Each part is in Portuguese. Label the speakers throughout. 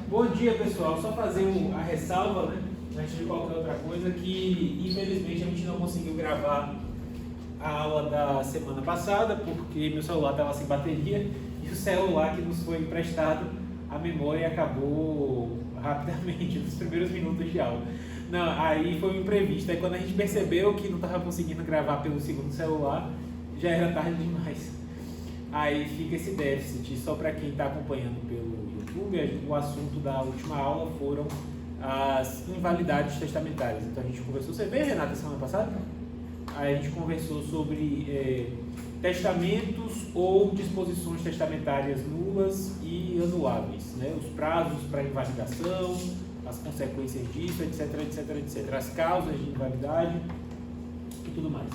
Speaker 1: Bom dia, pessoal. Só fazer a ressalva, né, antes de qualquer outra coisa, que infelizmente a gente não conseguiu gravar a aula da semana passada porque meu celular estava sem bateria e o celular que nos foi emprestado, a memória acabou rapidamente nos primeiros minutos de aula. Não, aí foi um imprevisto. Aí quando a gente percebeu que não estava conseguindo gravar pelo segundo celular, já era tarde demais. Aí fica esse déficit. Só para quem está acompanhando pelo YouTube, o assunto da última aula foram as invalidades testamentárias. Então a gente conversou, você veio, Renata, semana passada? Aí a gente conversou sobre testamentos ou disposições testamentárias nulas e anuláveis, né? Os prazos para invalidação, as consequências disso, etc, etc, etc, as causas de invalidade e tudo mais.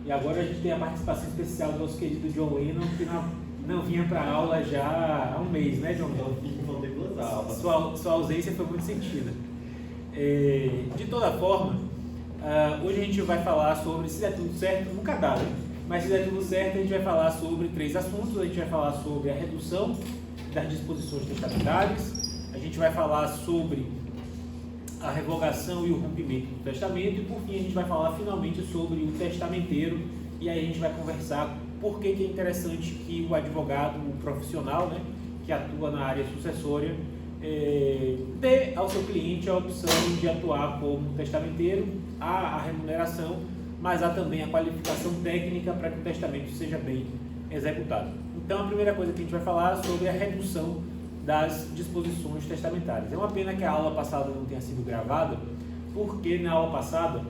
Speaker 1: E agora a gente tem a participação especial do nosso querido John Lennon, que não vinha para a aula já há um mês, né, John? Sua ausência foi muito sentida. De toda forma, hoje a gente vai falar sobre, se der tudo certo, nunca dá, né? Mas se der tudo certo, a gente vai falar sobre 3 assuntos. A gente vai falar sobre a redução das disposições testamentárias, a gente vai falar sobre a revogação e o rompimento do testamento, e por fim a gente vai falar finalmente sobre o testamenteiro, e aí a gente vai conversar por que é interessante que o advogado, o profissional, né, que atua na área sucessória, dê ao seu cliente a opção de atuar como testamenteiro. Há a remuneração, mas há também a qualificação técnica para que o testamento seja bem executado. Então a primeira coisa que a gente vai falar é sobre a redução das disposições testamentárias. É uma pena que a aula passada não tenha sido gravada, porque na aula passada,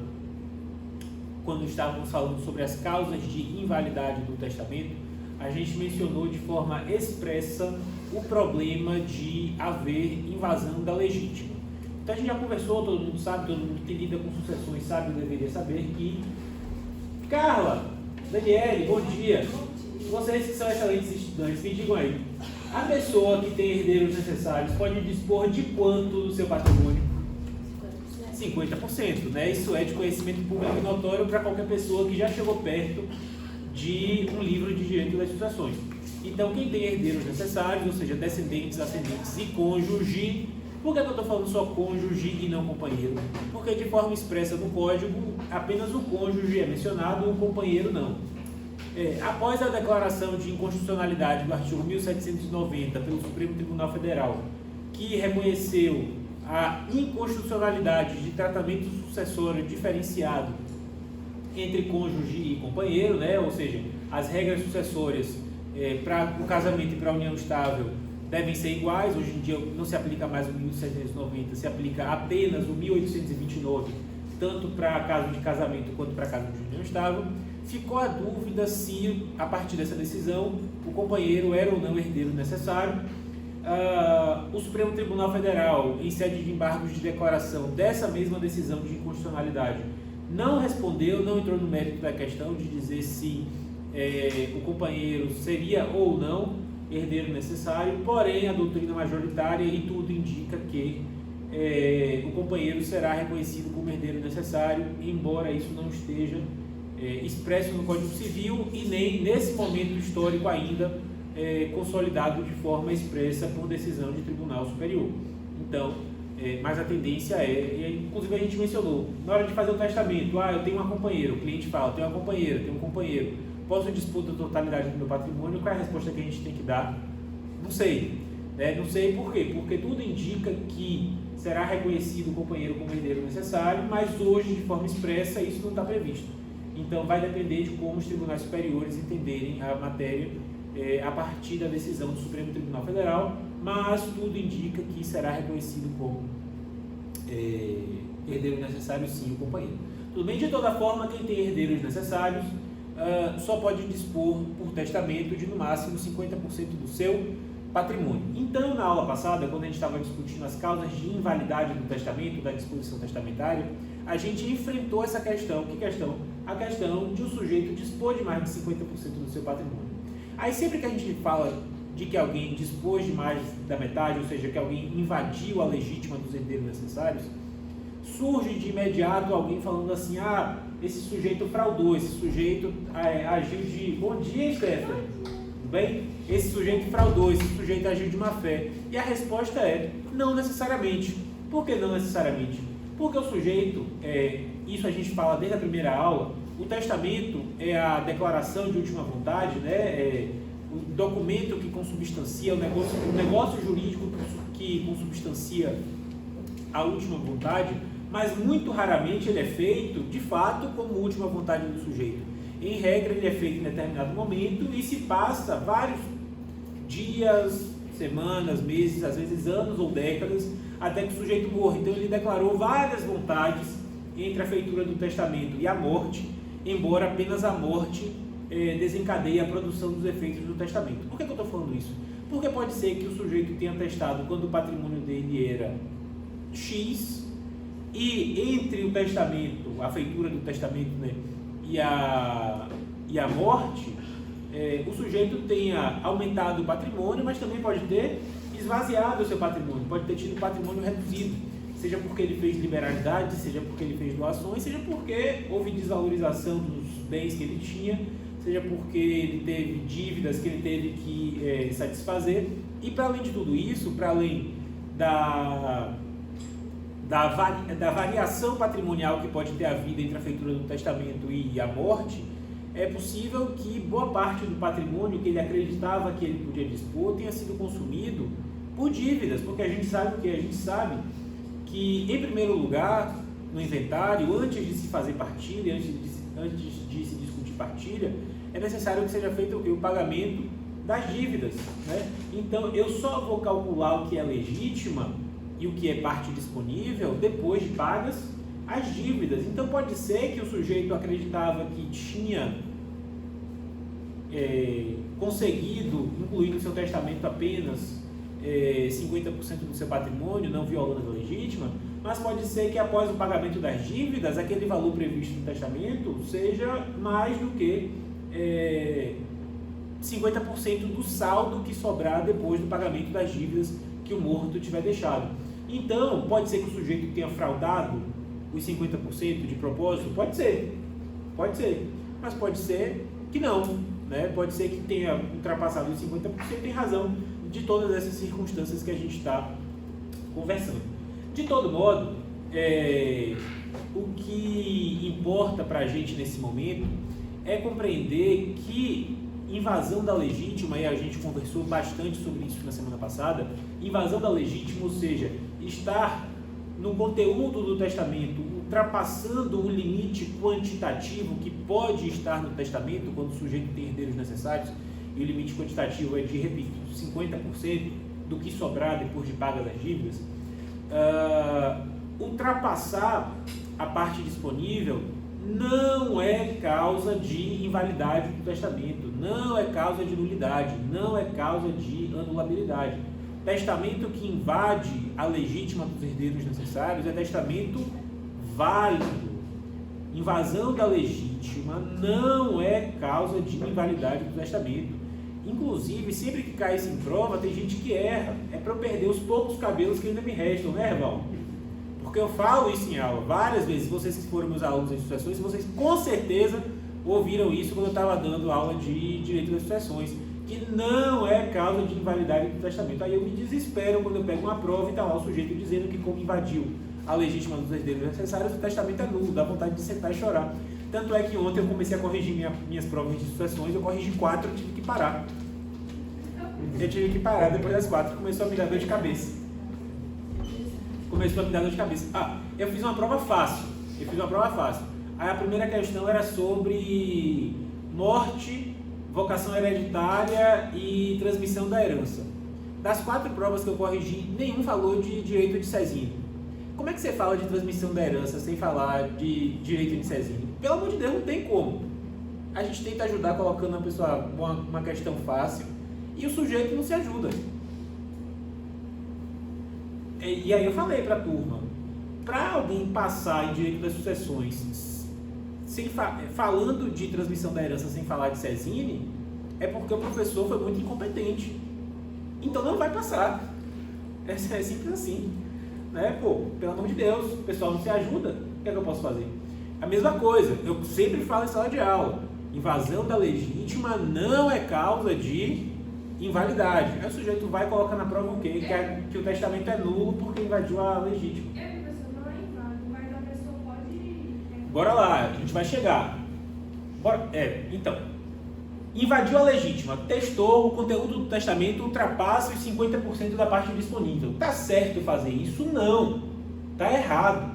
Speaker 1: quando estávamos falando sobre as causas de invalidade do testamento, a gente mencionou de forma expressa o problema de haver invasão da legítima. Então a gente já conversou, todo mundo sabe, todo mundo que lida com sucessões sabe ou deveria saber que Carla, Daniele, bom dia. Vocês que são excelentes estudantes, me digam aí, a pessoa que tem herdeiros necessários pode dispor de quanto do seu patrimônio? 50%, né? Isso é de conhecimento público e notório para qualquer pessoa que já chegou perto de um livro de direito das sucessões. Então, quem tem herdeiros necessários, ou seja, descendentes, ascendentes e cônjuge. Por que eu estou falando só cônjuge e não companheiro? Porque de forma expressa no código, apenas o cônjuge é mencionado, o companheiro não. Após a declaração de inconstitucionalidade do artigo 1790 pelo Supremo Tribunal Federal, que reconheceu a inconstitucionalidade de tratamento sucessório diferenciado entre cônjuge e companheiro, né? Ou seja, as regras sucessórias para o casamento e para a união estável devem ser iguais. Hoje em dia não se aplica mais o 1790, se aplica apenas o 1829, tanto para caso de casamento quanto para caso de união estável. Ficou a dúvida se, a partir dessa decisão, o companheiro era ou não herdeiro necessário. O Supremo Tribunal Federal, em sede de embargos de declaração dessa mesma decisão de inconstitucionalidade, não respondeu, não entrou no mérito da questão de dizer se o companheiro seria ou não herdeiro necessário, porém a doutrina majoritária e tudo indica que o companheiro será reconhecido como herdeiro necessário, embora isso não esteja expresso no Código Civil e nem nesse momento histórico ainda consolidado de forma expressa por decisão de Tribunal Superior. Então, mas a tendência inclusive a gente mencionou, na hora de fazer o testamento, eu tenho uma companheira, o cliente fala, eu tenho uma companheira, tenho um companheiro, posso dispor da totalidade do meu patrimônio? Qual é a resposta que a gente tem que dar? Não sei. Não sei por quê? Porque tudo indica que será reconhecido o companheiro como herdeiro necessário, mas hoje, de forma expressa, isso não está previsto. Então, vai depender de como os tribunais superiores entenderem a matéria a partir da decisão do Supremo Tribunal Federal, mas tudo indica que será reconhecido como herdeiro necessário, sim, o companheiro. Tudo bem? De toda forma, quem tem herdeiros necessários só pode dispor por testamento de no máximo 50% do seu patrimônio. Então, na aula passada, quando a gente estava discutindo as causas de invalidade do testamento, da disposição testamentária, a gente enfrentou essa questão. Que questão? A questão de o sujeito dispor de mais de 50% do seu patrimônio. Aí sempre que a gente fala de que alguém dispôs de mais da metade, ou seja, que alguém invadiu a legítima dos herdeiros necessários, surge de imediato alguém falando assim, esse sujeito fraudou, esse sujeito agiu de... Bom dia, Stephanie. bem? Esse sujeito fraudou, esse sujeito agiu de má fé. E a resposta é, não necessariamente. Por que não necessariamente? Porque o sujeito, isso a gente fala desde a primeira aula, o testamento é a declaração de última vontade, né? O documento que consubstancia, o negócio jurídico que consubstancia a última vontade, mas muito raramente ele é feito, de fato, como última vontade do sujeito. Em regra, ele é feito em determinado momento e se passa vários dias, semanas, meses, às vezes anos ou décadas, até que o sujeito morra. Então ele declarou várias vontades entre a feitura do testamento e a morte, embora apenas a morte desencadeie a produção dos efeitos do testamento. Por que eu estou falando isso? Porque pode ser que o sujeito tenha testado quando o patrimônio dele era X, e entre o testamento, a feitura do testamento, né, e a morte, o sujeito tenha aumentado o patrimônio, mas também pode ter esvaziado o seu patrimônio, pode ter tido patrimônio reduzido, seja porque ele fez liberalidade, seja porque ele fez doações, seja porque houve desvalorização dos bens que ele tinha, seja porque ele teve dívidas que ele teve que satisfazer. E para além de tudo isso, para além da variação patrimonial que pode ter havido entre a feitura do testamento e a morte, é possível que boa parte do patrimônio que ele acreditava que ele podia dispor tenha sido consumido por dívidas, porque a gente sabe o que? A gente sabe que, em primeiro lugar, no inventário, antes de se fazer partilha, antes de se discutir partilha, é necessário que seja feito o quê? O pagamento das dívidas, né? Então, eu só vou calcular o que é legítima e o que é parte disponível depois de pagas as dívidas. Então pode ser que o sujeito acreditava que tinha conseguido incluir no seu testamento apenas 50% do seu patrimônio, não violando a legítima, mas pode ser que após o pagamento das dívidas, aquele valor previsto no testamento seja mais do que 50% do saldo que sobrar depois do pagamento das dívidas que o morto tiver deixado. Então, pode ser que o sujeito tenha fraudado os 50% de propósito? Pode ser, mas pode ser que não, né? Pode ser que tenha ultrapassado os 50% em razão de todas essas circunstâncias que a gente está conversando. De todo modo, o que importa para a gente nesse momento é compreender que invasão da legítima, e a gente conversou bastante sobre isso na semana passada, invasão da legítima, ou seja, estar no conteúdo do testamento, ultrapassando o limite quantitativo que pode estar no testamento quando o sujeito tem herdeiros necessários, e o limite quantitativo é de, repito, 50% do que sobrar depois de paga das dívidas, ultrapassar a parte disponível não é causa de invalidade do testamento, não é causa de nulidade, não é causa de anulabilidade. Testamento que invade a legítima dos herdeiros necessários é testamento válido. Invasão da legítima não é causa de invalidade do testamento. Inclusive, sempre que cai isso em prova, tem gente que erra. É para eu perder os poucos cabelos que ainda me restam, né, Erval? Porque eu falo isso em aula várias vezes. Vocês que foram meus alunos de sucessões, vocês com certeza ouviram isso quando eu estava dando aula de direito das sucessões, que não é causa de invalidade do testamento. Aí eu me desespero quando eu pego uma prova e está lá o sujeito dizendo que, como invadiu a legítima dos herdeiros necessários, o testamento é nulo, dá vontade de sentar e chorar. Tanto é que ontem eu comecei a corrigir minhas provas de sucessões, eu corrigi 4, eu tive que parar. Depois das 4, começou a me dar dor de cabeça. Eu fiz uma prova fácil. Aí a primeira questão era sobre morte, vocação hereditária e transmissão da herança. Das 4 provas que eu corrigi, nenhum falou de direito de Cesinha. Como é que você fala de transmissão da herança sem falar de direito de Cesinha? Pelo amor de Deus, não tem como. A gente tenta ajudar colocando a pessoa uma questão fácil e o sujeito não se ajuda. E aí eu falei para a turma, para alguém passar em direito das sucessões falando de transmissão da herança sem falar de Cesine, é porque o professor foi muito incompetente. Então não vai passar. É simples assim. Né? Pô, pelo amor de Deus, o pessoal não se ajuda, o que é que eu posso fazer? A mesma coisa, eu sempre falo em sala de aula, Invasão da legítima não é causa de invalidade. Aí o sujeito vai colocar na prova o quê? Que o testamento é nulo porque invadiu a legítima.
Speaker 2: Professor, não é inválido, mas a pessoa pode...
Speaker 1: Bora lá, a gente vai chegar. Então, invadiu a legítima, testou, o conteúdo do testamento ultrapassa os 50% da parte disponível. Tá certo fazer isso? Não. Tá errado.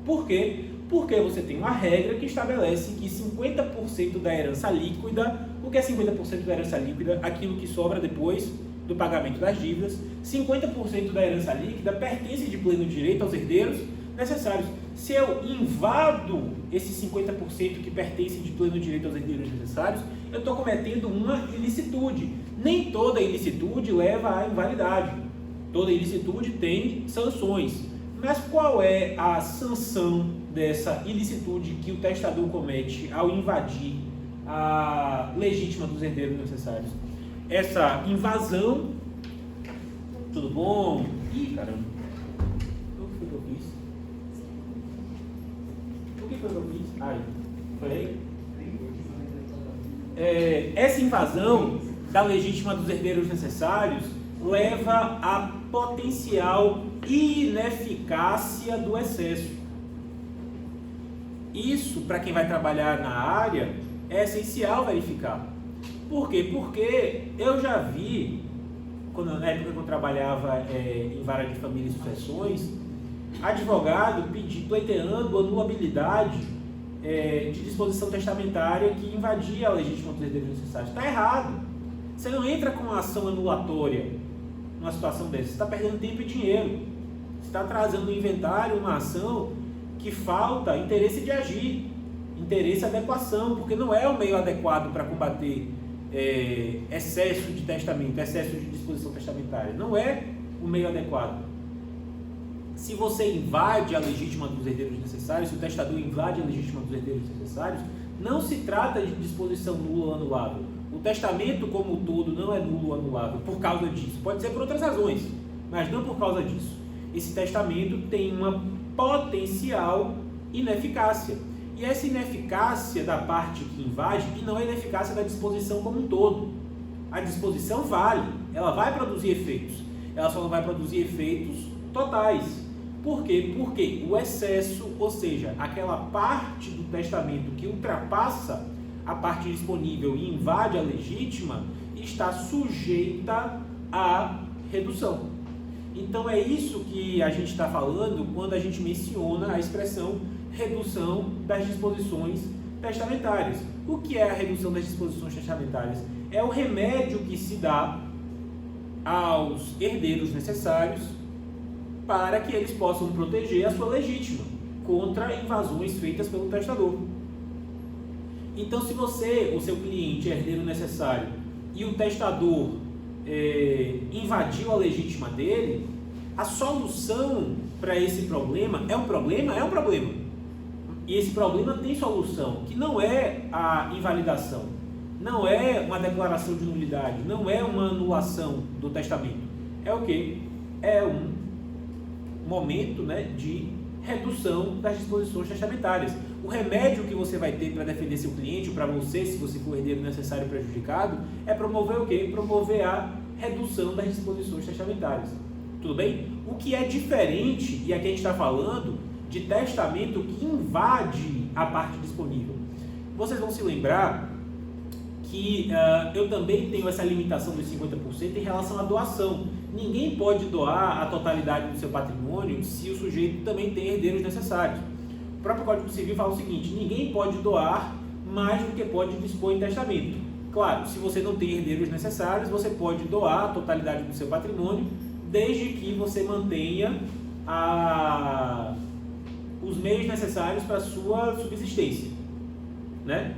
Speaker 1: Por quê? Porque você tem uma regra que estabelece que 50% da herança líquida, o que é 50% da herança líquida? Aquilo que sobra depois do pagamento das dívidas. 50% da herança líquida pertence de pleno direito aos herdeiros necessários. Se eu invado esse 50% que pertence de pleno direito aos herdeiros necessários, eu estou cometendo uma ilicitude. Nem toda ilicitude leva à invalidade. Toda ilicitude tem sanções. Mas qual é a sanção dessa ilicitude que o testador comete ao invadir a legítima dos herdeiros necessários? Essa invasão... Tudo bom? Ih, caramba. O que foi que eu fiz? O que foi que eu fiz? Ai, foi aí? Essa invasão da legítima dos herdeiros necessários leva à potencial ineficácia do excesso. Isso, para quem vai trabalhar na área, é essencial verificar. Por quê? Porque eu já vi, na época que eu trabalhava em vara de família e sucessões, advogado pleiteando a nulabilidade de disposição testamentária que invadia a legítima dos herdeiros necessários. Está errado. Você não entra com uma ação anulatória numa situação dessa. Você está perdendo tempo e dinheiro. Você está trazendo no inventário uma ação que falta interesse de agir, interesse de adequação, porque não é o meio adequado para combater excesso de testamento, excesso de disposição testamentária. Não é o meio adequado. Se você invade a legítima dos herdeiros necessários, se o testador invade a legítima dos herdeiros necessários, não se trata de disposição nula ou anulável. O testamento como um todo não é nulo ou anulável por causa disso. Pode ser por outras razões, mas não por causa disso. Esse testamento tem uma potencial ineficácia. E essa ineficácia da parte que invade, e não é ineficácia da disposição como um todo. A disposição vale, ela vai produzir efeitos. Ela só não vai produzir efeitos totais. Por quê? Porque o excesso, ou seja, aquela parte do testamento que ultrapassa a parte disponível e invade a legítima, está sujeita à redução. Então é isso que a gente está falando quando a gente menciona a expressão redução das disposições testamentárias. O que é a redução das disposições testamentárias? É o remédio que se dá aos herdeiros necessários para que eles possam proteger a sua legítima contra invasões feitas pelo testador. Então, se você, o seu cliente, é herdeiro necessário e o testador invadiu a legítima dele, a solução para esse problema é um problema? É um problema. E esse problema tem solução, que não é a invalidação, não é uma declaração de nulidade, não é uma anulação do testamento. É o quê? É um momento, de redução das disposições testamentárias. O remédio que você vai ter para defender seu cliente, para você, se você for herdeiro necessário prejudicado, é promover o quê? Promover a redução das disposições testamentárias. Tudo bem? O que é diferente, e aqui a gente está falando de testamento que invade a parte disponível. Vocês vão se lembrar que eu também tenho essa limitação dos 50% em relação à doação. Ninguém pode doar a totalidade do seu patrimônio se o sujeito também tem herdeiros necessários. O próprio Código Civil fala o seguinte: ninguém pode doar mais do que pode dispor em testamento. Claro, se você não tem herdeiros necessários, você pode doar a totalidade do seu patrimônio, desde que você mantenha os meios necessários para a sua subsistência, né?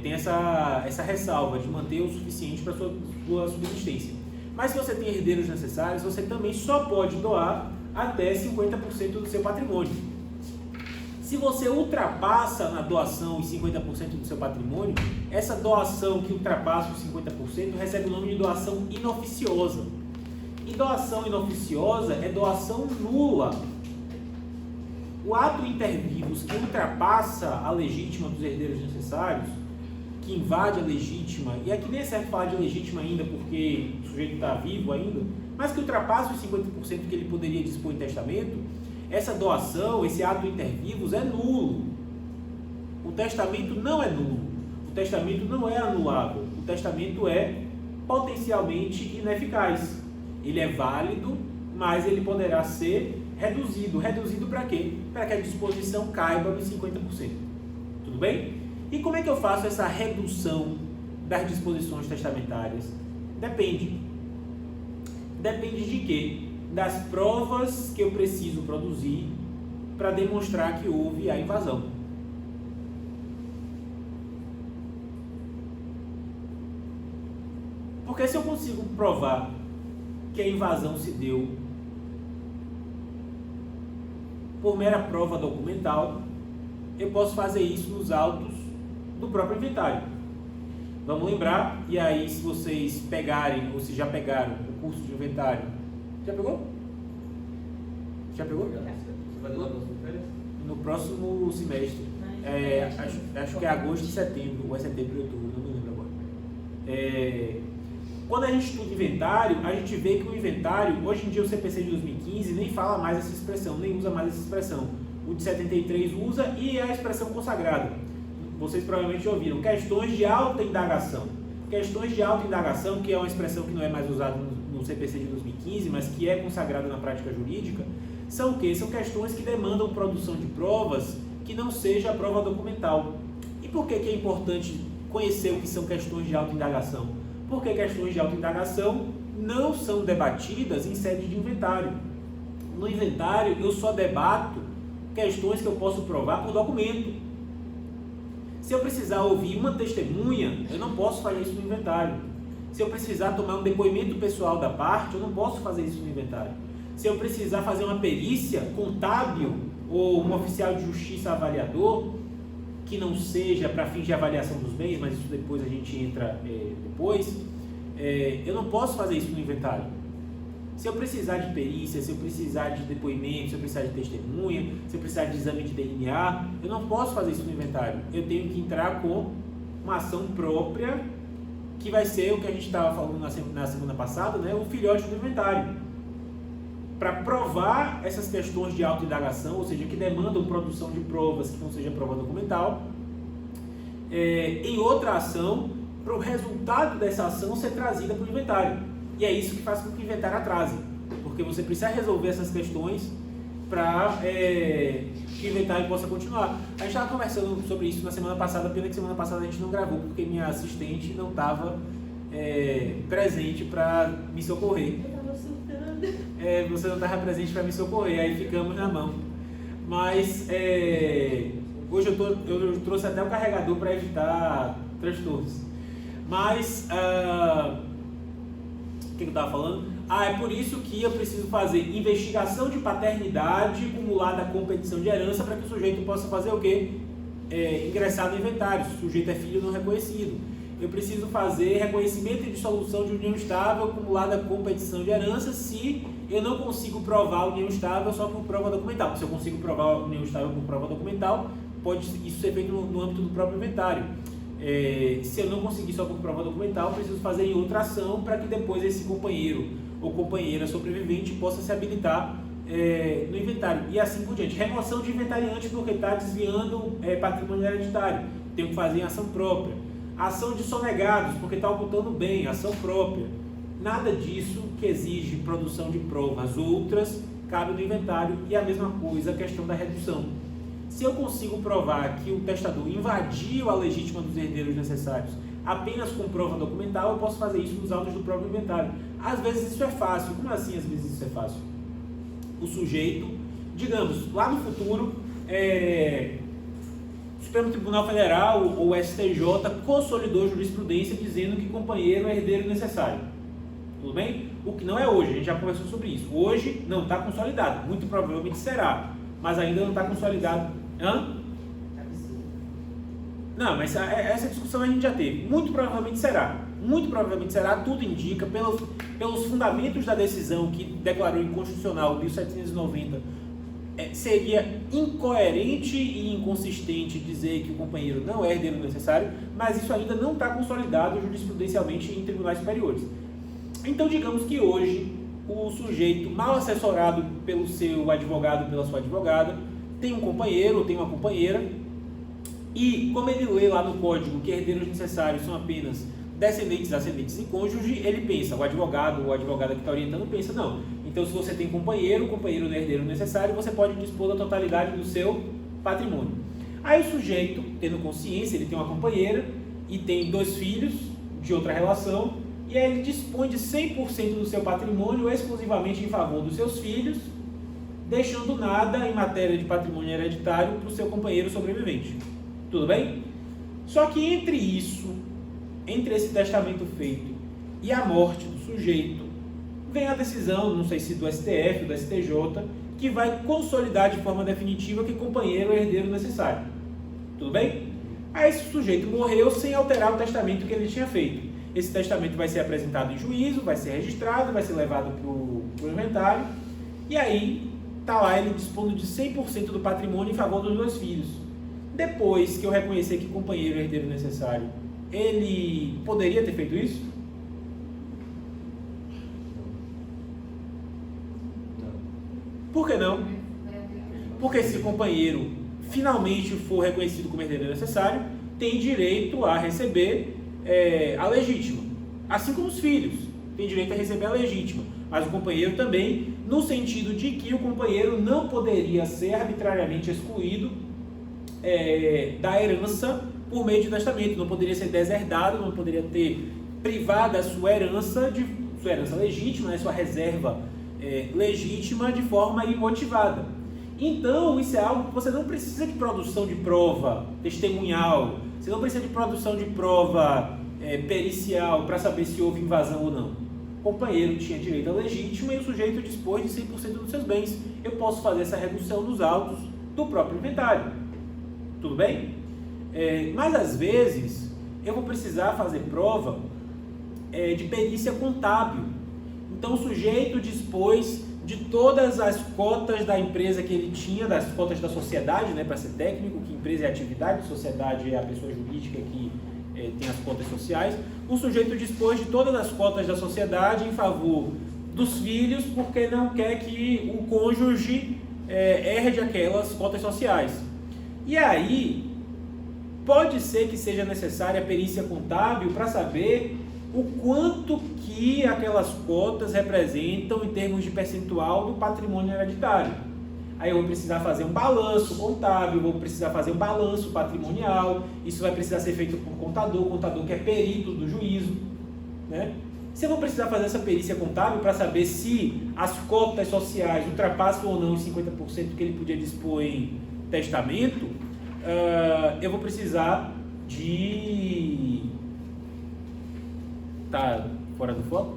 Speaker 1: Tem essa ressalva de manter o suficiente para a sua subsistência. Mas se você tem herdeiros necessários, você também só pode doar até 50% do seu patrimônio. Se você ultrapassa na doação os 50% do seu patrimônio, essa doação que ultrapassa os 50% recebe o nome de doação inoficiosa. E doação inoficiosa é doação nula. O ato inter vivos que ultrapassa a legítima dos herdeiros necessários que invade a legítima, e aqui nem é certo falar de legítima ainda, porque o sujeito está vivo ainda, mas que ultrapassa os 50% que ele poderia dispor em testamento, essa doação, esse ato inter vivos é nulo. O testamento não é nulo. O testamento não é anulável. O testamento é potencialmente ineficaz. Ele é válido, mas ele poderá ser reduzido. Reduzido para quê? Para que a disposição caiba nos 50%. Tudo bem? E como é que eu faço essa redução das disposições testamentárias? Depende. Depende de quê? Das provas que eu preciso produzir para demonstrar que houve a invasão. Porque se eu consigo provar que a invasão se deu por mera prova documental, eu posso fazer isso nos autos do próprio inventário. Vamos lembrar, e aí se vocês pegarem, ou se já pegaram o curso de inventário, já pegou? Já pegou?
Speaker 3: Você vai dar lá férias?
Speaker 1: No próximo semestre. Acho que é agosto e setembro, ou é setembro e outubro, não me lembro agora. Quando a gente estuda inventário, a gente vê que o inventário, hoje em dia o CPC de 2015 nem fala mais essa expressão, nem usa mais essa expressão. O de 73 usa e é a expressão consagrada. Vocês provavelmente ouviram, questões de alta indagação. Questões de alta indagação, que é uma expressão que não é mais usada no CPC de 2015, mas que é consagrada na prática jurídica, são o quê? São questões que demandam produção de provas que não seja a prova documental. E por que é importante conhecer o que são questões de alta indagação? Porque questões de alta indagação não são debatidas em sede de inventário. No inventário, eu só debato questões que eu posso provar por documento. Se eu precisar ouvir uma testemunha, eu não posso fazer isso no inventário. Se eu precisar tomar um depoimento pessoal da parte, eu não posso fazer isso no inventário. Se eu precisar fazer uma perícia contábil ou um oficial de justiça avaliador, que não seja para fins de avaliação dos bens, mas isso depois a gente entra depois, eu não posso fazer isso no inventário. Se eu precisar de perícia, se eu precisar de depoimento, se eu precisar de testemunha, se eu precisar de exame de DNA, eu não posso fazer isso no inventário. Eu tenho que entrar com uma ação própria, que vai ser o que a gente estava falando na semana passada, né? O filhote do inventário. Para provar essas questões de autoindagação, ou seja, que demandam produção de provas que não seja prova documental, em outra ação, para o resultado dessa ação ser trazida para o inventário. E é isso que faz com que o inventário atrase, porque você precisa resolver essas questões para que o inventário possa continuar. A gente estava conversando sobre isso na semana passada, pena que semana passada a gente não gravou, porque minha assistente não estava presente para me socorrer. Você não estava presente para me socorrer, aí ficamos na mão. Mas hoje eu trouxe até o carregador para evitar transtornos. Mas o que eu estava falando? É por isso que eu preciso fazer investigação de paternidade cumulada à competição de herança para que o sujeito possa fazer o quê? Ingressar no inventário, se o sujeito é filho não reconhecido. Eu preciso fazer reconhecimento e dissolução de união estável acumulada à competição de herança se eu não consigo provar a união estável só por prova documental. Se eu consigo provar a união estável por prova documental, pode isso ser feito no âmbito do próprio inventário. Se eu não conseguir só por prova documental, preciso fazer em outra ação para que depois esse companheiro ou companheira sobrevivente possa se habilitar no inventário. E assim por diante. Remoção de inventariante porque está desviando patrimônio hereditário. Tenho que fazer em ação própria. Ação de sonegados, porque está ocultando bem, ação própria. Nada disso que exige produção de provas. Outras cabe no inventário. E a mesma coisa a questão da redução. Se eu consigo provar que o testador invadiu a legítima dos herdeiros necessários apenas com prova documental, eu posso fazer isso nos autos do próprio inventário. Às vezes isso é fácil. Como assim às vezes isso é fácil? O sujeito, digamos, lá no futuro, o Supremo Tribunal Federal ou o STJ consolidou jurisprudência dizendo que companheiro é herdeiro necessário. Tudo bem? O que não é hoje, a gente já conversou sobre isso. Hoje não está consolidado, muito provavelmente será, mas ainda não está consolidado. Não, mas essa discussão a gente já teve. Muito provavelmente será. Muito provavelmente será, tudo indica, pelos fundamentos da decisão que declarou inconstitucional 1790 seria incoerente e inconsistente dizer que o companheiro não é herdeiro necessário, mas isso ainda não está consolidado jurisprudencialmente em tribunais superiores. Então, digamos que hoje o sujeito mal assessorado pelo seu advogado, pela sua advogada, tem um companheiro ou tem uma companheira, e como ele lê lá no código que herdeiros necessários são apenas descendentes, ascendentes e cônjuge, ele pensa, o advogado ou a advogada que está orientando pensa, não, então se você tem companheiro, o companheiro não é herdeiro necessário, você pode dispor da totalidade do seu patrimônio. Aí o sujeito, tendo consciência, ele tem uma companheira e tem 2 filhos de outra relação, e aí ele dispõe de 100% do seu patrimônio exclusivamente em favor dos seus filhos, deixando nada em matéria de patrimônio hereditário para o seu companheiro sobrevivente. Tudo bem? Só que entre esse testamento feito e a morte do sujeito, vem a decisão, não sei se do STF ou do STJ, que vai consolidar de forma definitiva que companheiro é herdeiro necessário. Tudo bem? Aí esse sujeito morreu sem alterar o testamento que ele tinha feito. Esse testamento vai ser apresentado em juízo, vai ser registrado, vai ser levado para o inventário, e aí está lá ele dispondo de 100% do patrimônio em favor dos 2 filhos. Depois que eu reconhecer que companheiro é herdeiro necessário, ele poderia ter feito isso? Por que não? Porque se o companheiro finalmente for reconhecido como herdeiro necessário, tem direito a receber a legítima. Assim como os filhos têm direito a receber a legítima. Mas o companheiro também, no sentido de que o companheiro não poderia ser arbitrariamente excluído da herança por meio de testamento, não poderia ser deserdado, não poderia ter privado a sua herança legítima, sua reserva legítima de forma imotivada. Então, isso é algo que você não precisa de produção de prova testemunhal, você não precisa de produção de prova pericial para saber se houve invasão ou não. O companheiro tinha direito à legítima e o sujeito dispôs de 100% dos seus bens. Eu posso fazer essa redução nos autos do próprio inventário. Tudo bem? Mas às vezes eu vou precisar fazer prova de perícia contábil. Então o sujeito dispôs de todas as cotas da empresa que ele tinha, das cotas da sociedade, para ser técnico, que empresa é atividade, sociedade é a pessoa jurídica que tem as cotas sociais. O sujeito dispôs de todas as cotas da sociedade em favor dos filhos, porque não quer que o cônjuge herde aquelas cotas sociais. E aí, pode ser que seja necessária a perícia contábil para saber o quanto que aquelas cotas representam em termos de percentual do patrimônio hereditário. Aí eu vou precisar fazer um balanço contábil, vou precisar fazer um balanço patrimonial, isso vai precisar ser feito por contador, o contador que é perito do juízo, Se eu vou precisar fazer essa perícia contábil para saber se as cotas sociais ultrapassam ou não os 50% que ele podia dispor em testamento, eu vou precisar de... Tá fora do foco?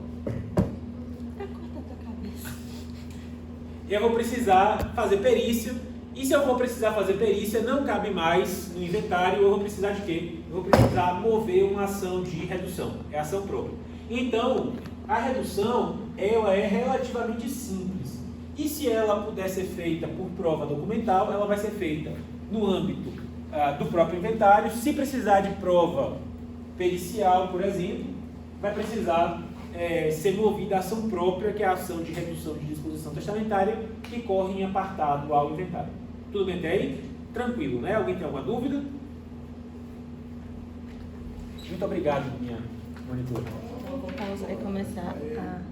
Speaker 1: Eu vou precisar fazer perícia, e se eu vou precisar fazer perícia, não cabe mais no inventário, eu vou precisar de quê? Eu vou precisar mover uma ação de redução, é ação própria. Então, a redução, ela é relativamente simples, e se ela puder ser feita por prova documental, ela vai ser feita no âmbito do próprio inventário. Se precisar de prova pericial, por exemplo, vai precisar ser movida a ação própria, que é a ação de redução de disposição testamentária, que corre em apartado ao inventário. Tudo bem até aí? Tranquilo, né? Alguém tem alguma dúvida? Muito obrigado, minha monitora.
Speaker 4: Vou pausar e começar a...